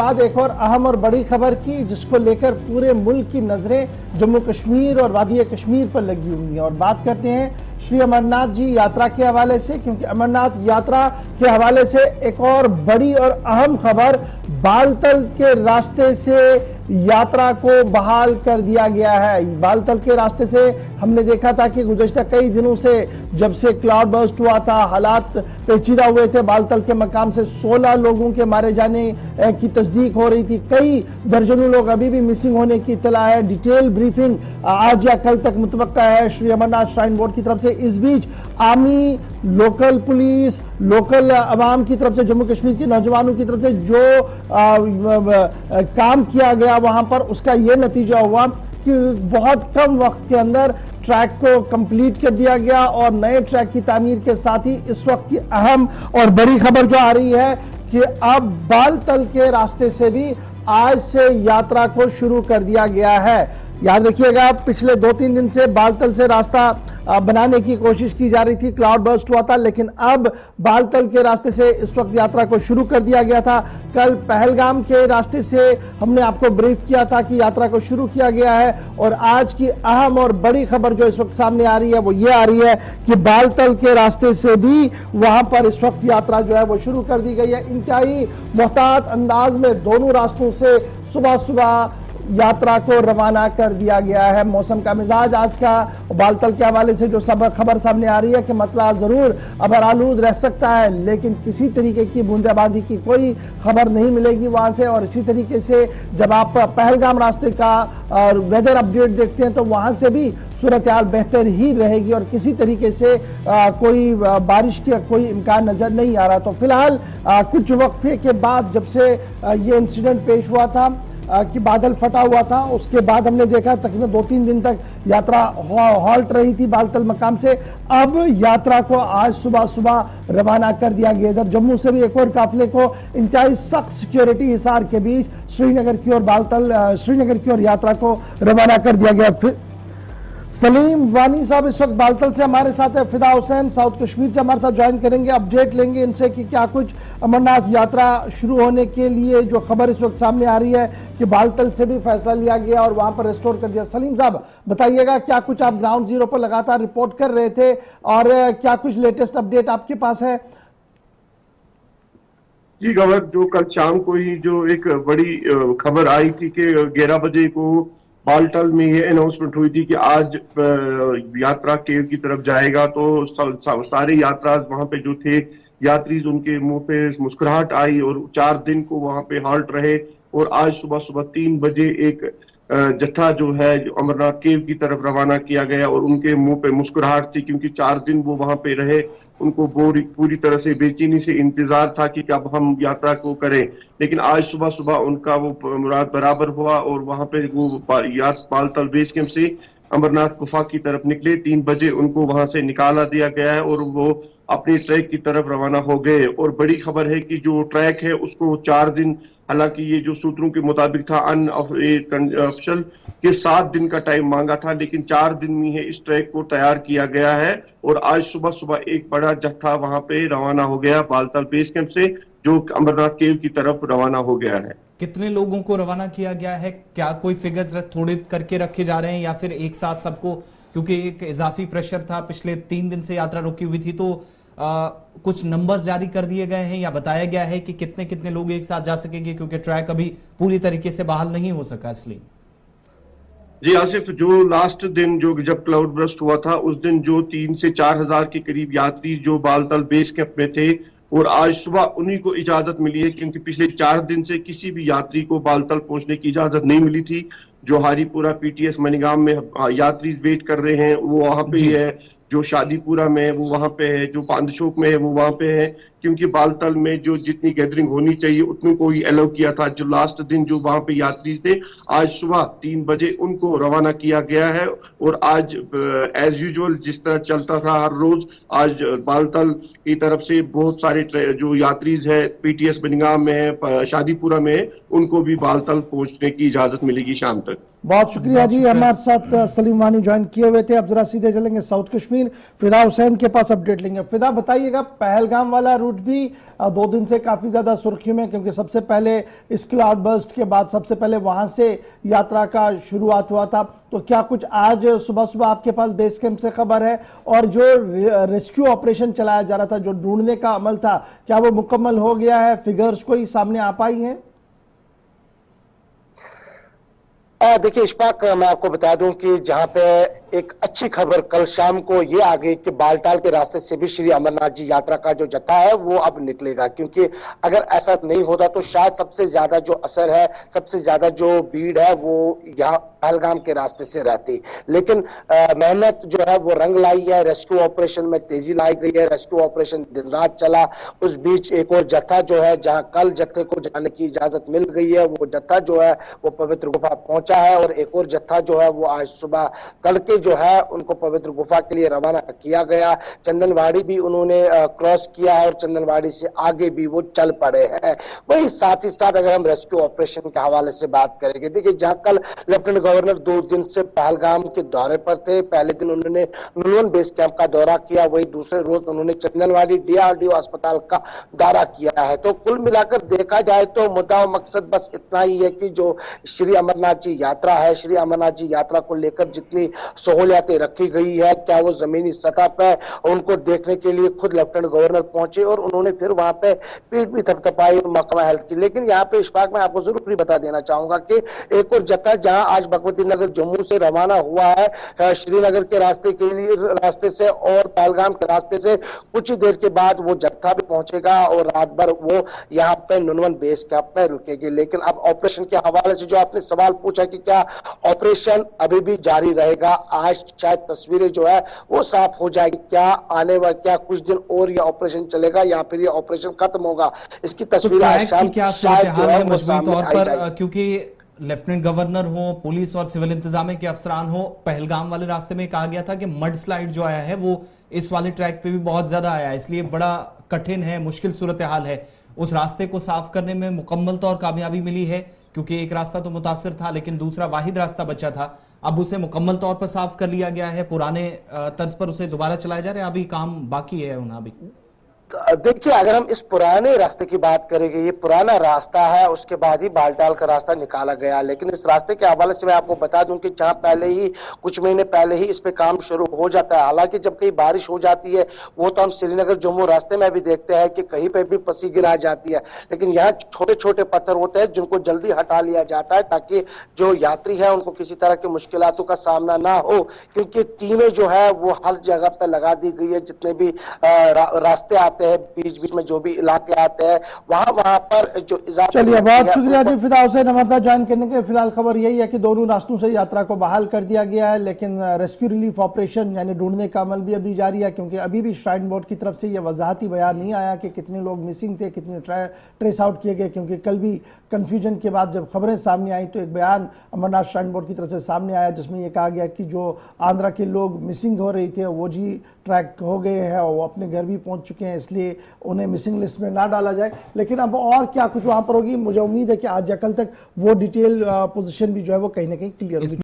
बाद एक और अहम और बड़ी खबर की, जिसको लेकर पूरे मुल्क की नजरें जम्मू कश्मीर और वादी कश्मीर पर लगी हुई हैं। और बात करते हैं श्री अमरनाथ जी यात्रा के हवाले से, क्योंकि अमरनाथ यात्रा के हवाले से एक और बड़ी और अहम खबर, बालतल के रास्ते से यात्रा को बहाल कर दिया गया है। बालतल के रास्ते से हमने देखा था कि गुज़श्ता कई दिनों से, जब से क्लाउड बर्स्ट हुआ था, हालात पेचीदा हुए थे। बालतल के मकाम से 16 लोगों के मारे जाने की तस्दीक हो रही थी। कई दर्जनों लोग अभी भी मिसिंग होने की इत्तला है। डिटेल ब्रीफिंग आज या कल तक मुतवक्का है श्री अमरनाथ श्राइन बोर्ड की तरफ से। इस बीच आर्मी, लोकल पुलिस, लोकल अवाम की तरफ से, जम्मू कश्मीर के नौजवानों की तरफ से जो काम किया गया वहां पर, उसका यह नतीजा हुआ कि बहुत कम वक्त के अंदर ट्रैक को कंप्लीट कर दिया गया। और नए ट्रैक की तामीर के साथ ही इस वक्त की अहम और बड़ी खबर जो आ रही है कि अब बालतल के रास्ते से भी आज से यात्रा को शुरू कर दिया गया है। याद रखिएगा, पिछले 2-3 दिन से बालतल से रास्ता बनाने की कोशिश की जा रही थी, क्लाउड बर्स्ट हुआ था, लेकिन अब बालतल के रास्ते से इस वक्त यात्रा को शुरू कर दिया गया था। कल पहलगाम के रास्ते से हमने आपको ब्रीफ किया था कि यात्रा को शुरू किया गया है। और आज की अहम और बड़ी खबर जो इस वक्त सामने आ रही है वो ये आ रही है कि बालतल के रास्ते से भी वहां पर इस वक्त यात्रा जो है वो शुरू कर दी गई है। इंतहाई मोहतात अंदाज में दोनों रास्तों से सुबह सुबह यात्रा को रवाना कर दिया गया है। मौसम का मिजाज आज का बालतल के हवाले से जो सब खबर सामने आ रही है कि मतला जरूर अबरालूद रह सकता है, लेकिन किसी तरीके की बूंदाबांदी की कोई खबर नहीं मिलेगी वहां से। और इसी तरीके से जब आप पहलगाम रास्ते का वेदर अपडेट देखते हैं तो वहां से भी सूरत हाल बेहतर ही रहेगी और किसी तरीके से कोई बारिश का कोई इम्कान नजर नहीं आ रहा। तो फिलहाल कुछ वक्फे के बाद, जब से ये इंसिडेंट पेश हुआ था कि बादल फटा हुआ था, उसके बाद हमने देखा तकरीबन 2-3 दिन तक यात्रा हॉल्ट रही थी बालतल मकाम से। अब यात्रा को आज सुबह सुबह रवाना कर दिया गया। इधर जम्मू से भी एक और काफिले को इंतहाई सख्त सिक्योरिटी हिसार के बीच श्रीनगर की ओर श्रीनगर की ओर यात्रा को रवाना कर दिया गया। फिर सलीम वानी साहब इस वक्त बालतल से हमारे साथ है, फिदा हुसैन साउथ कश्मीर से हमारे साथ ज्वाइन करेंगे। अपडेट लेंगे इनसे कि क्या कुछ अमरनाथ यात्रा शुरू होने के लिए जो खबर इस वक्त सामने आ रही है कि बालतल से भी फैसला लिया गया और वहां पर रिस्टोर कर दिया। सलीम साहब बताइएगा, क्या कुछ आप ग्राउंड जीरो पर लगातार रिपोर्ट कर रहे थे और क्या कुछ लेटेस्ट अपडेट आपके पास है? जी गवर, जो कल शाम को ही जो एक बड़ी खबर आई थी कि 11 बजे को बालतल में ये अनाउंसमेंट हुई थी कि आज यात्रा केव की तरफ जाएगा, तो सारे यात्रा वहां पे जो थे यात्री, उनके मुंह पे मुस्कुराहट आई और 4 दिन को वहां पे हॉल्ट रहे। और आज सुबह सुबह 3 बजे एक जत्था जो है अमरनाथ केव की तरफ रवाना किया गया और उनके मुंह पे मुस्कुराहट थी, क्योंकि 4 दिन वो वहां पे रहे। उनको पूरी तरह से बेचैनी से इंतजार था कि कब हम यात्रा को करें, लेकिन आज सुबह सुबह उनका वो मुराद बराबर हुआ और वहां पे वो बालतल बेस कैंप से अमरनाथ गुफा की तरफ निकले। 3 बजे उनको वहां से निकाला दिया गया है और वो अपने ट्रैक की तरफ रवाना हो गए। और बड़ी खबर है कि जो ट्रैक है उसको 4 दिन, हालांकि ये जो सूत्रों के मुताबिक था अनऑफिशियल के 7 दिन का टाइम मांगा था, लेकिन 4 दिन में ही इस ट्रैक को तैयार किया गया है। और आज सुबह सुबह एक बड़ा जत्था वहां पे रवाना हो गया बालतल बेस कैंप से, जो अमरनाथ केव की तरफ रवाना हो गया है। कितने लोगों को रवाना किया गया है? क्या कोई फिगर्स थोड़े करके रखे जा रहे हैं या फिर एक साथ सबको, क्योंकि एक इजाफी प्रेशर था, पिछले 3 दिन से यात्रा रुकी हुई थी, तो कुछ नंबर्स जारी कर दिए गए हैं या बताया गया है कि कितने कितने लोग एक साथ जा सकेंगे, क्योंकि ट्रैक अभी पूरी तरीके से बहाल नहीं हो सका इसलिए? जी आसिफ, जो लास्ट दिन जो जब क्लाउड बर्स्ट हुआ था उस दिन जो 3 से 4 हजार के करीब यात्री जो बालतल बेस कैंप में थे, और आज सुबह उन्हीं को इजाजत मिली है, क्योंकि पिछले 4 दिन से किसी भी यात्री को बालतल पहुंचने की इजाजत नहीं मिली थी। जो हारीपुरा पीटीएस मनीगाम में यात्री वेट कर रहे हैं वो वहां पे ही है, जो शादीपुरा में है वो वहां पे है, जो पांदशोक में है वो वहां पे है, क्योंकि बालतल में जो जितनी गैदरिंग होनी चाहिए उतनी को ही अलाउ किया था। जो लास्ट दिन जो वहां पे यात्री थे, आज सुबह 3 बजे उनको रवाना किया गया है। और आज एज यूजुअल जिस तरह चलता था हर रोज, आज बालतल की तरफ से बहुत सारे जो यात्रीज है पीटीएस बनिगाम में है, शादीपुरा में है, उनको भी बालतल पहुंचने की इजाजत मिलेगी शाम तक। बहुत शुक्रिया जी। हमारे साथ सलीम वानी ज्वाइन किए हुए थे। अब जरा सीधे चलेंगे साउथ कश्मीर, फिदा हुसैन के पास अपडेट लेंगे। फिदा, बताइएगा, पहलगाम वाला रूट भी 2 दिन से काफी ज्यादा सुर्खियों में, क्योंकि सबसे पहले इस क्लाउड बर्स्ट के बाद सबसे पहले वहां से यात्रा का शुरुआत हुआ था। तो क्या कुछ आज सुबह सुबह आपके पास बेस कैंप से खबर है? और जो रेस्क्यू ऑपरेशन चलाया जा रहा था, जो ढूंढने का अमल था, क्या वो मुकम्मल हो गया है? फिगर्स कोई सामने आ पाई हैं? देखिए इशफाक, मैं आपको बता दूं कि जहां पे एक अच्छी खबर कल शाम को ये आ गई कि बालटाल के रास्ते से भी श्री अमरनाथ जी यात्रा का जो जत्था है वो अब निकलेगा, क्योंकि अगर ऐसा नहीं होता तो शायद सबसे ज्यादा जो असर है, सबसे ज्यादा जो भीड़ है वो यहाँ पहलगाम के रास्ते से रहती। लेकिन मेहनत जो है वो रंग लाई है, रेस्क्यू ऑपरेशन में तेजी लाई गई है, रेस्क्यू ऑपरेशन दिन रात चला। उस बीच एक और जत्था जो है, जहां कल जत्थे को जाने की इजाजत मिल गई है, वो जत्था जो है वो पवित्र गुफा पहुंचा है, और एक और जत्था जो है वो आज सुबह तड़के जो है उनको पवित्र गुफा के लिए रवाना किया गया। चंदनवाड़ी भी उन्होंने क्रॉस किया है और चंदनवाड़ी से आगे भी वो चल पड़े हैं। वही साथ ही साथ अगर हम रेस्क्यू ऑपरेशन के हवाले से बात करेंगे, देखिए जहां कल लेफ्टिनेंट गवर्नर 2 दिन से पहलगाम के दौरे पर थे, पहले दिन उन्होंने नुनवन बेस कैंप का दौरा किया, वही दूसरे रोज उन्होंने चंदनवाड़ी DRDO अस्पताल का दौरा किया है। तो कुल मिलाकर देखा जाए तो मुद्दा मकसद बस इतना ही है कि जो श्री अमरनाथ जी यात्रा है, श्री अमरनाथ जी यात्रा को लेकर जितनी सहूलियतें रखी गई है, क्या वो जमीनी सतह पर उनको देखने के लिए खुद लेफ्टिनेंट गवर्नर पहुंचे और उन्होंने फिर वहां पे पीठ भी थपथपाई महकमा हेल्थ की। लेकिन यहाँ पे इशफाक मैं आपको जरूर बता देना चाहूंगा कि एक और जत्था जहां आज भगवती नगर जम्मू से रवाना हुआ है श्रीनगर के रास्ते से और पहलगाम के रास्ते से, कुछ ही देर के बाद वो जत्था भी पहुंचेगा और रात भर वो यहाँ पे नुनवन बेस कैंप में रुकेगी। लेकिन अब ऑपरेशन के हवाले से जो आपने सवाल पूछा कि क्या ऑपरेशन अभी भी जारी रहेगा, आज शायद तस्वीरें जो है वो साफ हो जाएगी। क्या आने वाले क्या कुछ दिन और ये ऑपरेशन चलेगा या फिर ये ऑपरेशन खत्म होगा, इसकी तस्वीर आज शाम शायद जो है वो सामने आई जाएगी। क्योंकि लेफ्टिनेंट गवर्नर हो, पुलिस और सिविल इंतजामिया के अफसरान हो, पहलगाम वाले रास्ते में कहा गया था कि मड स्लाइड जो आया है वो इस वाले ट्रैक पे भी बहुत ज्यादा आया है, इसलिए बड़ा कठिन है, मुश्किल सूरत हाल है। उस रास्ते को साफ करने में मुकम्मल तौर कामयाबी मिली है, क्योंकि एक रास्ता तो मुतासिर था लेकिन दूसरा वाहिद रास्ता बचा था। अब उसे मुकम्मल तौर पर साफ कर लिया गया है, पुराने तर्ज पर उसे दोबारा चलाया जा रहा है, अभी काम बाकी है होना अभी। देखिए अगर हम इस पुराने रास्ते की बात करेंगे, ये पुराना रास्ता है, उसके बाद ही बालटाल का रास्ता निकाला गया। लेकिन इस रास्ते के हवाले से मैं आपको बता दूं कि जहां पहले ही कुछ महीने पहले ही इस पे काम शुरू हो जाता है। हालांकि जब कहीं बारिश हो जाती है, वो तो हम श्रीनगर जम्मू रास्ते में भी देखते हैं कि कहीं पे भी पसी गिरा जाती है, लेकिन यहाँ छोटे छोटे पत्थर होते हैं जिनको जल्दी हटा लिया जाता है ताकि जो यात्री है उनको किसी तरह की मुश्किलातों का सामना ना हो, क्योंकि टीमें जो है वो हर जगह पर लगा दी गई है। जितने भी रास्ते आते हैं, बीच बीच में जो भी इलाके आते हैं, वहां पर जो इजाफा। चलिए, बहुत शुक्रिया जी फिदा हुसैन हमारे साथ ज्वाइन करने के। फिलहाल खबर यही है कि दोनों रास्तों से यात्रा को बहाल कर दिया गया है, लेकिन रेस्क्यू रिलीफ ऑपरेशन यानी ढूंढने का अमल भी अभी जारी है, क्योंकि अभी भी श्राइन बोर्ड की तरफ से यह वजाहती बयान नहीं आया कि कितने लोग मिसिंग थे, कितने ट्रेस आउट किए गए। क्योंकि कल भी कंफ्यूजन के बाद जब खबरें सामने आई तो एक बयान अमरनाथ श्राइन बोर्ड की तरफ से सामने आया जिसमें यह कहा गया कि जो आंध्रा के लोग मिसिंग हो रहे थे वो जी ट्रैक हो गए हैं और वो अपने घर भी पहुंच चुके हैं, इसलिए उन्हें मिसिंग लिस्ट में ना डाला जाए। लेकिन अब और क्या कुछ वहां पर होगी, मुझे उम्मीद है कि आज या कल तक वो डिटेल पोजीशन भी जो है वो कहीं ना कहीं क्लियर होगी।